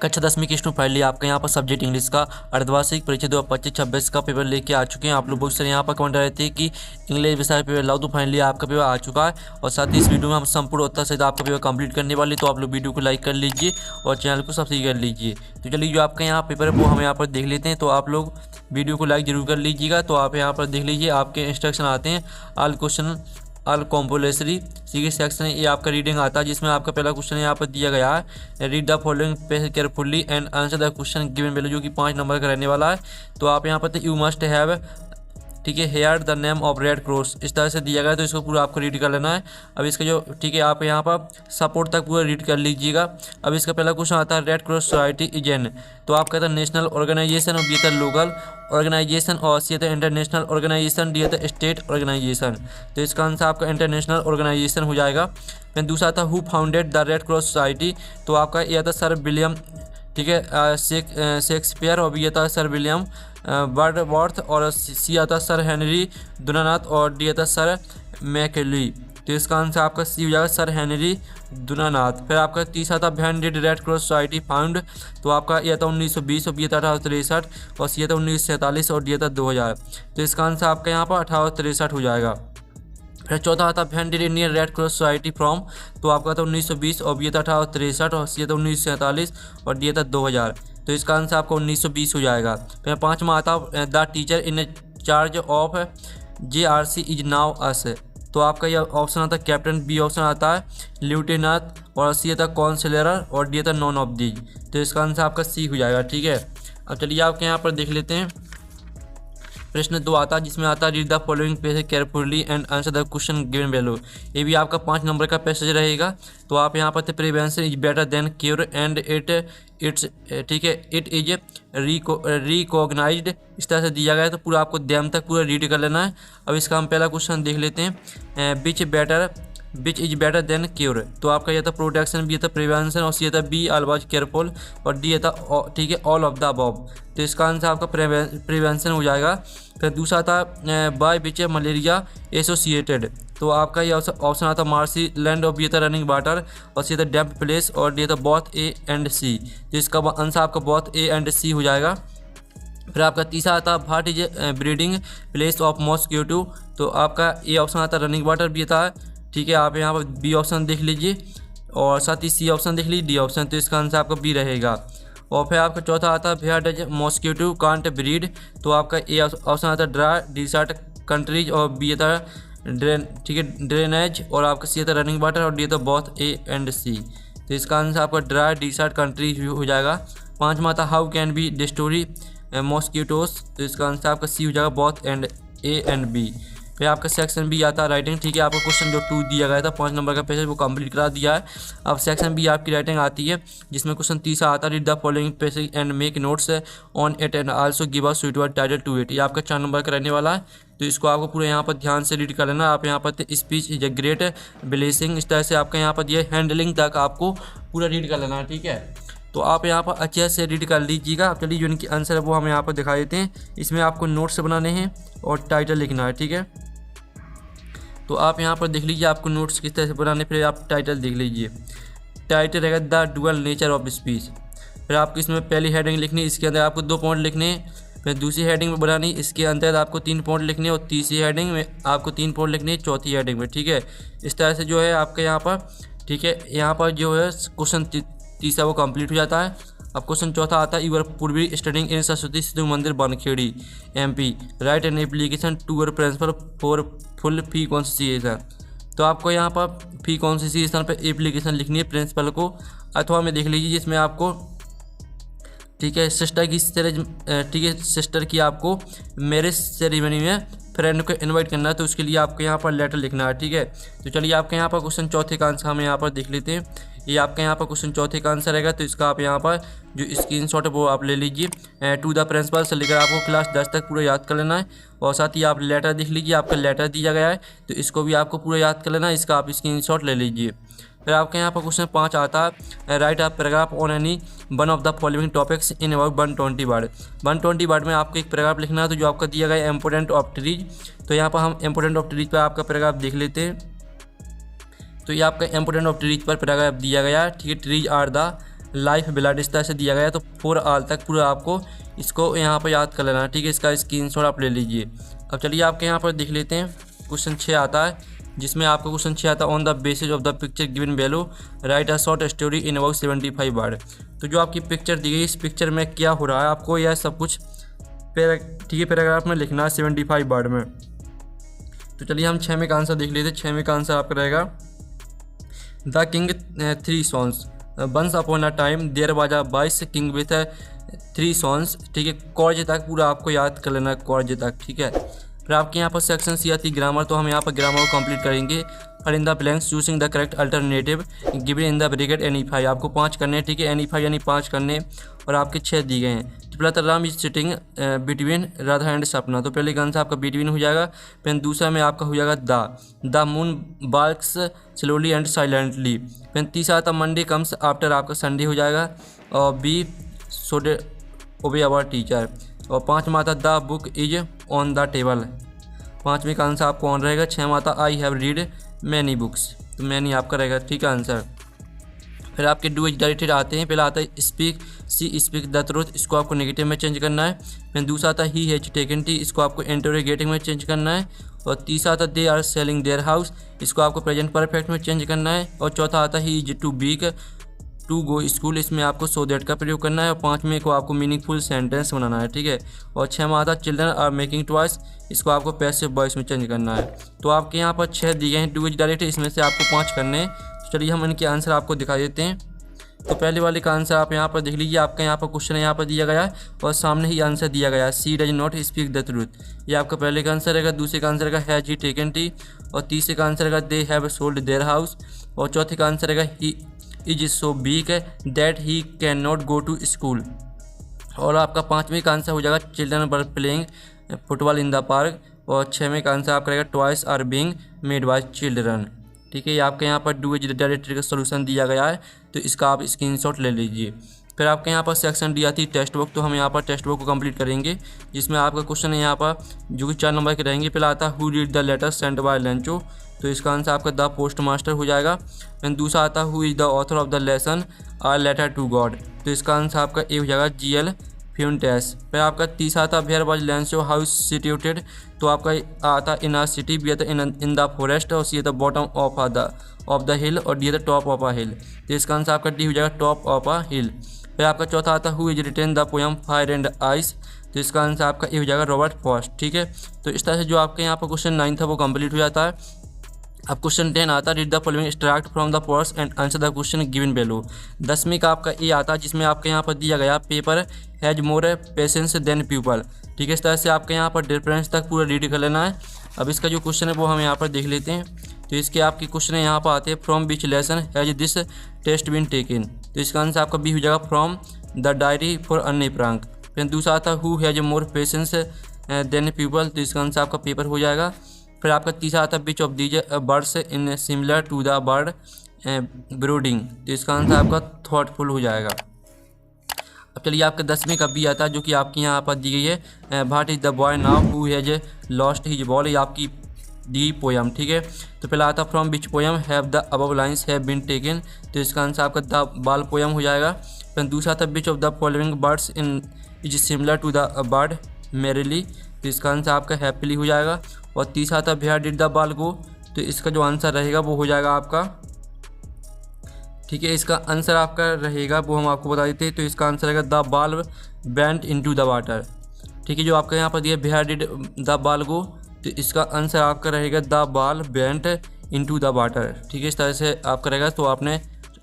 कक्षा 10वीं की स्टूडेंट फाइनली आपका यहाँ पर सब्जेक्ट इंग्लिश का अर्धवार्षिक परीक्षा 2025-26 का पेपर लेके आ चुके हैं। आप लोग बहुत सारे यहाँ पर कमेंट रहे थे कि इंग्लिश विषय पेपर लाओ, तो फाइनली आपका पेपर आ चुका है। और साथ ही इस वीडियो में हम संपूर्ण उत्तर सहित आपका पेपर कंप्लीट करने वाले, तो आप लोग वीडियो को लाइक कर लीजिए और चैनल को सब्सक्राइब कर लीजिए। तो चलिए जो आपका यहाँ पेपर है वो हम यहाँ पर देख लेते हैं। तो आप लोग वीडियो को लाइक जरूर कर लीजिएगा। तो आप यहाँ पर देख लीजिए, आपके इंस्ट्रक्शन आते हैं। All question all compulsory C section ये आपका रीडिंग आता है, जिसमें आपका पहला क्वेश्चन यहाँ पर दिया गया है, read the following page carefully and answer the question given below, जो कि 5 नंबर का रहने वाला है। तो आप यहाँ पर यू मस्ट हैव, ठीक है, here the name of Red Cross, इस तरह से दिया गया है। तो इसको पूरा आपको रीड कर लेना है। अब इसका जो, ठीक है, आप यहाँ पर सपोर्ट तक पूरा रीड कर लीजिएगा। अब इसका पहला क्वेश्चन आता है, red cross society is an, तो आप कहते हैं नेशनल ऑर्गेनाइजेशन, और बी था लोकल ऑर्गेनाइजेशन, और सी था इंटरनेशनल ऑर्गेनाइजेशन, डी था स्टेट ऑर्गेनाइजेशन। तो इसका आंसर आपका इंटरनेशनल ऑर्गेनाइजेशन हो जाएगा। फिर दूसरा था who founded the red cross society, तो आपका यह था सर विलियम, ठीक है, शेक्सपियर, और बी था सर विलियम बर्डवर्थ, और सी आता सर हेनरी दुनानाथ, और डी आता सर मैकेली। तो इसका आंसर आपका सी हो जाएगा, सर हेनरी दुनानाथ। फिर आपका तीसरा था when did red cross society found, तो आपका यह था 1920, और बी था 1863, और सी था 1947, और डी था 2000। तो इसका आंसर आपका यहाँ पर 1863 हो जाएगा। फिर चौथा आता when did Indian red cross society from, तो आपका था 1920, और बी था 1863, और सी था 1947, और डी था 2000। तो इसका आंसर आपका 1920 हो जाएगा। फिर पाँचवा आता the teacher in charge of JRC is now us, तो आपका यह ऑप्शन आता है कैप्टन, बी ऑप्शन आता है लेफ्टिनेंट, और सी आता काउंसलर, और डी आता नॉन ऑफ दीज। तो इसका आंसर आपका सी हो जाएगा। ठीक है, अब चलिए आपके यहाँ पर देख लेते हैं। प्रश्न 2 आता है, जिसमें आता है read the following passage carefully and answer the question given below. ये भी आपका 5 नंबर का पैसेज रहेगा। तो आप यहाँ पर prevention is better than cure and it's, ठीक है, इट इज रिकॉग्नाइज्ड, इस तरह से दिया गया है। तो पूरा आपको ध्यान तक पूरा रीड कर लेना है। अब इसका हम पहला क्वेश्चन देख लेते हैं, which is better than cure, तो आपका यह था प्रोटेक्शन, बी था प्रिवेंशन, और सी था बी ऑलवेज केयरफुल, और डी था, ठीक है, ऑल ऑफ द अबव। तो इसका आंसर आपका प्रिवेंशन हो जाएगा। फिर दूसरा था बाय विच मलेरिया एसोसिएटेड, तो आपका ये ऑप्शन आता मार्सी लैंड, और बी था रनिंग वाटर, और सी था डैम्प प्लेस, और डी था बोथ ए एंड सी। तो इसका आंसर आपका बोथ ए एंड सी हो जाएगा। फिर आपका तीसरा आता what is breeding place of mosquito, तो आपका ये ऑप्शन आता रनिंग वाटर भी था। ठीक है, आप यहाँ पर बी ऑप्शन देख लीजिए, और साथ ही सी ऑप्शन देख लीजिए, डी ऑप्शन। तो इसका आंसर आपका बी रहेगा। और फिर आपका चौथा आता है where does mosquito can't breed, तो आपका ए ऑप्शन आता है ड्राई डिसर्ट कंट्रीज, और बी आता ड्रेन, ठीक है, ड्रेनेज, और आपका सी आता रनिंग वाटर, और डी आता बोथ ए एंड सी। तो इसका आंसर आपका ड्राई डिसर्ट कंट्रीज हो जाएगा। पाँचवा आता how can be destroy mosquitoes, तो इसका आंसर आपका सी हो जाएगा both and A and B. फिर आपका सेक्शन बी आता है राइटिंग। ठीक है, आपका क्वेश्चन जो 2 दिया गया था 5 नंबर का पैसेज, वो कंप्लीट करा दिया है। अब सेक्शन बी आपकी राइटिंग आती है, जिसमें क्वेश्चन तीसरा आता है read the following passage and make notes on it and also give a suitable title to it. ये आपका 4 नंबर का रहने वाला है। तो इसको आपको पूरा यहाँ पर ध्यान से रीड कर लेना। आप यहाँ पर speech is a great blessing, इस तरह से आपका यहाँ पर दिया हैंडलिंग तक आपको पूरा रीड कर लेना है। ठीक है, तो आप यहाँ पर अच्छे से रीड कर लीजिएगा। अब चलिए जो इनकी आंसर है वो हम यहाँ पर दिखा देते हैं। इसमें आपको नोट्स बनाने हैं और टाइटल लिखना है। ठीक है, तो आप यहाँ पर देख लीजिए आपको नोट्स किस तरह से बनाने, फिर आप टाइटल देख लीजिए। टाइटल रहेगा the dual nature of speech. फिर आपको इसमें पहली हेडिंग लिखनी, इसके अंदर आपको 2 पॉइंट लिखने हैं। फिर दूसरी हेडिंग में बनानी, इसके अंदर आपको 3 पॉइंट लिखने, और तीसरी हेडिंग में आपको 3 पॉइंट लिखने, चौथी हेडिंग में। ठीक है, इस तरह से जो है आपके यहाँ पर, ठीक है, यहाँ पर जो है क्वेश्चन तीसरा वो कंप्लीट हो जाता है। अब क्वेश्चन चौथा आता है यूर पूर्वी studying in Saraswati Shishu Mandir Bankhedi MP, write an application to your principal for full fee concession. तो आपको यहाँ पर फी कॉन्सिएशन पर एप्लीकेशन लिखनी है प्रिंसिपल को, अथवा में देख लीजिए जिसमें आपको, ठीक है, सिस्टर की तरह, ठीक है, सिस्टर की आपको मैरिज सेरेमनी में फ्रेंड को इनवाइट करना है, तो उसके लिए आपको यहाँ पर लेटर लिखना है। ठीक है, तो चलिए आपके यहाँ पर क्वेश्चन चौथे का आंसर हम यहाँ पर देख लेते हैं। ये आपके यहाँ पर क्वेश्चन चौथे का आंसर रहेगा। तो इसका आप यहाँ पर जो स्क्रीनशॉट है वो आप ले लीजिए। टू द प्रिंसिपल से लेकर आपको क्लास 10 तक पूरा याद कर लेना है, और साथ ही आप लेटर देख लीजिए, आपका लेटर दिया गया है, तो इसको भी आपको पूरा याद कर लेना है। इसका आप स्क्रीनशॉट ले लीजिए। फिर आपके यहाँ पर क्वेश्चन 5 आता है right a paragraph on any one of the following topics in about 120 word. 120 word में आपको एक पैराग्राफ लिखना है। तो जो आपका दिया गया है इंपोर्टेंट ऑफ ट्रीज, तो यहाँ पर हम इंपोर्टेंट ऑफ ट्रीज पर आपका पैराग्राफ देख लेते हैं। तो ये आपका इंपोर्टेंट ऑफ ट्रीज पर पैराग्राफ दिया गया है। ठीक है, trees are the life blood इस तरह से दिया गया है। तो 4 ऑल तक पूरा आपको इसको यहाँ पर याद कर लेना है, ठीक है। इसका स्क्रीनशॉट आप ले लीजिए। अब चलिए आपके यहाँ पर देख लेते हैं। क्वेश्चन 6 आता है, जिसमें आपका क्वेश्चन 6 आता है, on the basis of the picture given below write a short story in about 75 word. तो जो आपकी पिक्चर दी गई, इस पिक्चर में क्या हो रहा है आपको यह सब कुछ ठीक है पैराग्राफ में लिखना है 75 वर्ड में। तो चलिए हम 6 में का आंसर देख लेते हैं। 6 में का आंसर आपका रहेगा the king 3 sons. Once upon a time there was a wise king with 3 sons, ठीक है। कॉर्ज तक पूरा आपको याद कर लेना है, कॉर्ज तक, ठीक है। फिर आपके यहाँ पर सेक्शन सी आती है ग्रामर। तो हम यहाँ पर ग्रामर को कंप्लीट करेंगे। फिर in the blanks choosing the correct alternative given in the bracket any 5। आपको 5 करने हैं, ठीक है। एनी 5 यानी 5 करने, और आपके 6 दिए गए हैं। पहला Ram is sitting between Radha and सपना। तो पहले का आंसर आपका बिटवीन हो जाएगा। फिर दूसरा में आपका हो जाएगा the moon walks slowly and silently. फिर तीसरा आता मंडे कम्स आफ्टर, आपका संडे हो जाएगा। और बी सोडे ओबे आवर टीचर। और 5 में आता the book is on the table. 5वें का आंसर आपको ऑन रहेगा। 6 में आता I have read many books. तो मैनी आपका रहेगा, ठीक है, आंसर। फिर आपके डू इज डायरेक्टेड आते हैं। पहला आता है speak see speak the truth, इसको आपको नेगेटिव में चेंज करना है। फिर दूसरा आता है ही हैज टेकन टी, इसको आपको इंटरोगेटिव में चेंज करना है। और तीसरा आता है they are selling their house, इसको आपको प्रेजेंट परफेक्ट में चेंज करना है। और चौथा आता है he is too weak to go school, इसमें आपको सो दैट का प्रयोग करना है। और 5वें को आपको मीनिंगफुल सेंटेंस बनाना है, ठीक है। और 6 में आता है चिल्ड्रन आर मेकिंग टॉयज, इसको आपको पैसिव वॉइस में चेंज करना है। तो आपके यहाँ पर 6 दिए हैं डू इज डायरेक्ट, इसमें से आपको 5 करने हैं। तो चलिए हम इनके आंसर आपको दिखा देते हैं। तो पहले वाले का आंसर आप यहाँ पर देख लीजिए। आपका यहाँ पर क्वेश्चन यहाँ पर दिया गया है और सामने ही आंसर दिया गया है, she does not speak the truth. ये आपका पहले का आंसर रहेगा। दूसरे का आंसर रहेगा हैज ही टेकन टी। और तीसरे का आंसर रहेगा they have sold their house. और चौथे का आंसर रहेगा he is so weak that he can not go to school. और आपका 5वें का आंसर हो जाएगा children were playing football in the park. और 6वें का आंसर आपका रहेगा toys are being made by children, ठीक है। ये आपके यहाँ पर डू इज डायरेक्टरी का सोल्यूशन दिया गया है, तो इसका आप स्क्रीनशॉट ले लीजिए। फिर आपके यहाँ पर सेक्शन डी आती है टेक्स्ट बुक। तो हम यहाँ पर टेक्स्ट बुक को कंप्लीट करेंगे, जिसमें आपका क्वेश्चन है यहाँ पर जो कि 4 नंबर के रहेंगे। पहला आता है who read the letter sent by Lencho, तो इसका आंसर आपका द पोस्ट मास्टर हो जाएगा। एंड दूसरा आता है who is the author of the lesson or letter to God, तो इसका आंसर आपका ए हो जाएगा GL फ्यूनटेस। फिर आपका तीसरा आता where was Lencho house situated, तो आपका आता इन आ सिटी, बी आता इन द फॉरेस्ट, और C the bottom of the hill, और D the top of a hill. तो इसका आंसर आपका डी हो जाएगा टॉप ऑफ अ हिल। फिर आपका चौथा आता who is written the poem fire and ice, तो इसका आंसर आपका ए हो जाएगा रॉबर्ट फ्रॉस्ट, ठीक है। तो इस तरह से जो आपके यहाँ पर क्वेश्चन 9 था वो कंप्लीट हो जाता है। अब क्वेश्चन 10 आता है read the following extract from the prose and answer the question given below. 10वीं का आपका ए आता है, जिसमें आपके यहाँ पर दिया गया paper has more patience than people, ठीक है। इस तरह से आपके यहाँ पर डिफरेंस तक पूरा रीड कर लेना है। अब इसका जो क्वेश्चन है वो हम यहाँ पर देख लेते हैं। तो इसके आपके क्वेश्चन यहाँ पर आते हैं from which lesson has this test been taken, तो इसका आंसर आपका बी हो जाएगा from the diary for Anne प्रांक। फिर दूसरा आता है who has more patience than people, तो इसका आंसर आपका पेपर हो जाएगा। फिर आपका तीसरा आता है which of these birds in similar to the bird brooding, तो इसका आंसर आपका थॉटफुल हो जाएगा। अब चलिए आपका 10वीं का बी आता है, जो कि आपकी यहाँ पर दी गई है what is the boy now who has lost his ball, ये आपकी दी पोयम, ठीक है। तो पहला आता from which poem have the above lines have been taken, तो इसका आंसर आपका द बाल पोयम हो जाएगा। फिर दूसरा था which of the following birds in is similar to the bird merrily, तो इसका आंसर आपका हैप्पीली हो जाएगा। और तीसरा था वेयर डिड द बाल गो, तो इसका जो आंसर रहेगा वो हो जाएगा आपका, ठीक है। इसका आंसर आपका रहेगा वो हम आपको बता देते हैं। तो इसका आंसर रहेगा द बाल बेंट इनटू द वाटर, ठीक है। जो आपका यहाँ पर दिया वेयर डिड द बाल गो, तो इसका आंसर आपका रहेगा द बाल बेंट इनटू द वाटर, ठीक है। इस तरह से आपका रहेगा, तो आपने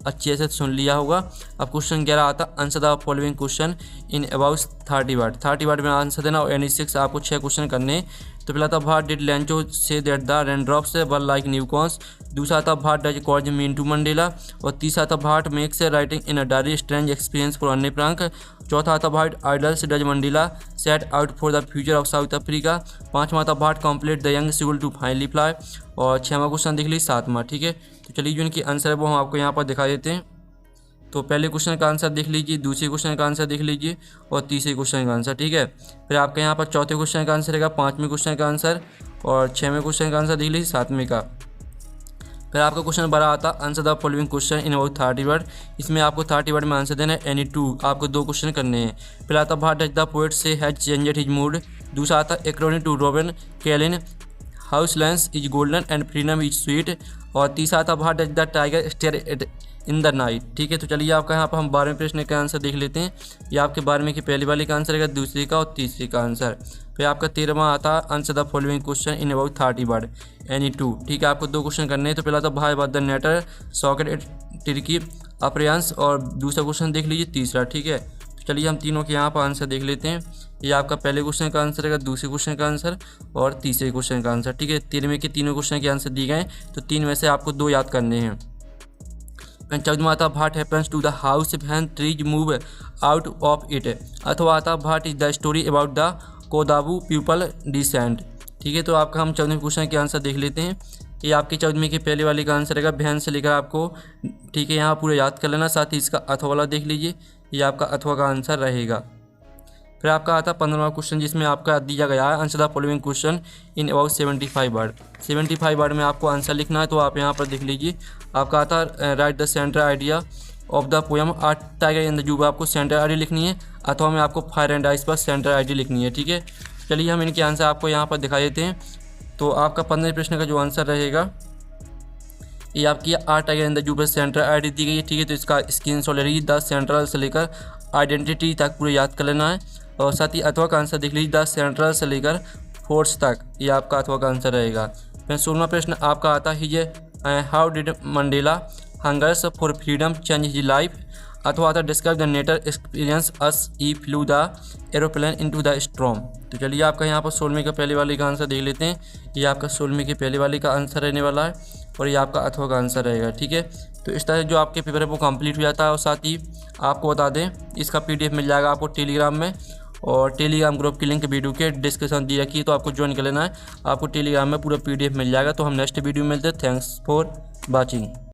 अच्छे से सुन लिया होगा। अब क्वेश्चन 11 आता answer the following question in about 30 word. 30 word में आंसर देना, और 6 आपको 6 क्वेश्चन करने। तो पहला था what did Lencho say that the raindrops were like new coins, दूसरा था what does courage mean to Mandela, और तीसरा था what makes writing in a diary strange experience for Anne Frank, चौथा था what ideals does Mandela set out for the future of South Africa, पांचवा था what complete the young seagull to finally fly, और 6वां question देख लीजिए 7वां, ठीक है। तो चलिए जो इनकी आंसर है वो हम आपको यहाँ पर दिखा देते हैं। तो पहले क्वेश्चन का आंसर देख लीजिए, दूसरे क्वेश्चन का आंसर देख लीजिए, और तीसरे क्वेश्चन का आंसर, ठीक है। फिर आपके यहाँ पर चौथे क्वेश्चन का आंसर रहेगा, 5वें क्वेश्चन का आंसर, और 6वें क्वेश्चन का आंसर देख लीजिए, 7वें का। फिर आपका क्वेश्चन 12 आता answer the following question in about 30 word. इसमें आपको 30 वर्ड में आंसर देना है एनी टू, आपको 2 क्वेश्चन करने हैं। फिर आता what does the poet say has changed his mood. दूसरा आता according to Robin calling house lens is golden and freedom is sweet. और तीसरा आता what does the tiger stare in the night. ठीक है, तो चलिए आपका यहाँ पर हम 12वें प्रश्न का आंसर देख लेते हैं। ये आपके 12वें की पहली वाली का आंसर है, दूसरी का और तीसरी का आंसर। फिर आपका 13वां आता answer the following question in about 30 word any two. ठीक है, आपको 2 क्वेश्चन करने हैं। तो पहला था भाई बात द नेटर सॉकेट एट टिर्की अप्रियांस, और दूसरा क्वेश्चन देख लीजिए तीसरा। ठीक है, तो चलिए हम तीनों के यहाँ पर आंसर देख लेते हैं। ये आपका पहले क्वेश्चन का आंसर है, दूसरे क्वेश्चन का आंसर और तीसरे क्वेश्चन का आंसर। ठीक है, 13वें के तीनों क्वेश्चन के आंसर दिए गए, तो 3 में से आपको 2 याद करने हैं। 14वां आता what happens to the house when trees move out of it. अथवा आता what is the story about the Kodavu people descent. ठीक है, तो आपका हम 14वें क्वेश्चन के आंसर देख लेते हैं। ये आपकी 14वीं की पहले वाली का आंसर है, भैन से लेकर आपको, ठीक है, यहाँ पूरा याद कर लेना। साथ ही इसका अथवा वाला देख लीजिए, ये आपका अथवा का आंसर रहेगा। फिर आपका आता 15वां क्वेश्चन, जिसमें आपका दिया गया है answer the following question in about 75 word. 75 word में आपको आंसर लिखना है, तो आप यहाँ पर देख लीजिए। आपका आता write the centre idea of the poem a tiger in the zoo. आपको सेंटर आइडिया लिखनी है, अथवा में आपको फायर एंड आइस पर सेंटर आइडिया लिखनी है। ठीक है, चलिए हम इनके आंसर आपको यहाँ पर दिखा देते हैं। तो आपका 15वें प्रश्न का जो आंसर रहेगा, ये आपकी आ टाइगर इन द जू पर सेंटर आइडी दी गई है। ठीक है, तो इसका स्क्रीनशॉट ले लीजिए, द सेंट्रल से लेकर आइडेंटिटी तक पूरे याद कर लेना है। और साथ ही अथवा का आंसर देख लीजिए, द सेंट्रल से लेकर फोर्स तक, ये आपका अथवा का आंसर रहेगा। फिर 16वां प्रश्न आपका आता है, हाउ डिड Mandela hungers for freedom change his life. अथवा आता describe the narrator experience as he flew the aeroplane into the storm. तो चलिए आपका यहाँ पर 16वें का पहले वाले का आंसर देख लेते हैं। ये आपका 16वें के पहले वाले का आंसर रहने वाला है, और ये आपका अथवा का आंसर रहेगा। ठीक है, तो इस तरह जो आपके पेपर है वो कंप्लीट हो जाता है। और साथ ही आपको बता दें, इसका PDF मिल जाएगा आपको टेलीग्राम में, और टेलीग्राम ग्रुप की लिंक वीडियो के डिस्क्रिप्शन दी रखी है, तो आपको ज्वाइन कर लेना है। आपको टेलीग्राम में पूरा PDF मिल जाएगा। तो हम नेक्स्ट वीडियो में मिलते हैं। Thanks for watching.